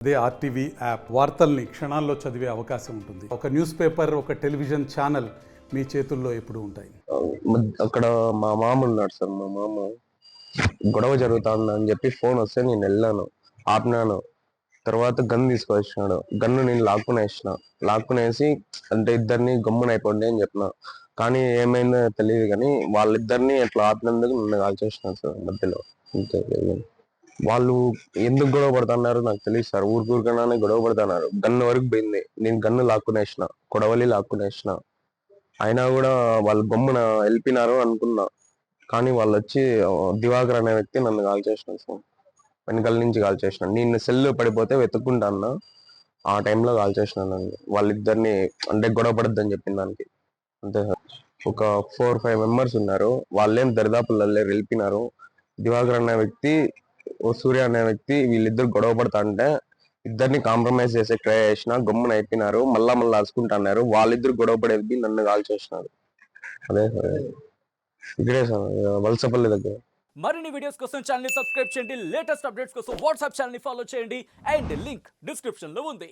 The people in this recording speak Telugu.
అదే ఆర్టీవీ యాప్ వార్తల్ని క్షణాల్లో చదివే అవకాశం ఉంటుంది. ఒక న్యూస్ పేపర్, ఒక టెలివిజన్ ఛానల్ మీ చేతుల్లో ఎప్పుడూ ఉంటాయి. అక్కడ మా మామ ఉన్నాడు సార్. మా మామ గొడవ జరుగుతుందని చెప్పి ఫోన్ వస్తే నేను వెళ్ళాను, ఆపినాను. తర్వాత గన్ తీసుకొచ్చినాడు. గన్ను నేను లాక్కునేసి అంటే ఇద్దరిని గమ్మున అయిపోండి అని చెప్పిన. కానీ ఏమైందో తెలియదు, కానీ వాళ్ళిద్దరిని అట్లా ఆపినందుకు నన్ను కాల్చేసినారు సార్ మధ్యలో. అంతే. వాళ్ళు ఎందుకు గొడవ పడుతున్నారు నాకు తెలియదు సార్. ఊరికూరికనే గొడవ పడుతున్నారు. గన్ను వరకు పోయింది. నేను గన్ను లాక్కునేసిన, కొడవలి లాక్కునేసిన. అయినా కూడా వాళ్ళు గమ్మున వెళ్ళిపోయినారు అనుకున్నా. కానీ వాళ్ళు వచ్చి దివాకర్ అనే వ్యక్తి నన్ను కాల్ చేసినాడు సార్. వెనకాల నుంచి కాల్ చేసినాడు. నేను సెల్ పడిపోతే వెతుక్కుంటా అన్న, ఆ టైంలో కాల్ చేసినాను నన్ను. వాళ్ళిద్దరిని అంటే గొడవ పడద్దని చెప్పిన దానికి. అంతే సార్. ఒక 4-5 మెంబర్స్ ఉన్నారు. వాళ్ళేం దరిదాపుల్లో వెళ్ళిపోయినారు. దివాకర్ అనే వ్యక్తి, సూర్య అనే వ్యక్తి, వీళ్ళిద్దరు గొడవ పడతా అంటే ఇద్దరిని కాంప్రమైజ్ చేసే ట్రై చేసిన. గమ్మున అయిపోయినారు. మళ్ళా అరుచుకుంటున్నారు. వాళ్ళిద్దరు గొడవ పడేది నన్ను కాల్ చేసినారు. అదే సార్, ఇక్కడే సార్, వలసపల్లి దగ్గర. మరిన్ని వీడియోస్ కోసం ఛానల్ ని సబ్స్క్రైబ్ చేయండి. లేటెస్ట్ అప్డేట్స్ కోసం వాట్సాప్ ఛానల్ ని ఫాలో చేయండి. అండ్ లింక్ డిస్క్రిప్షన్ లో ఉంది.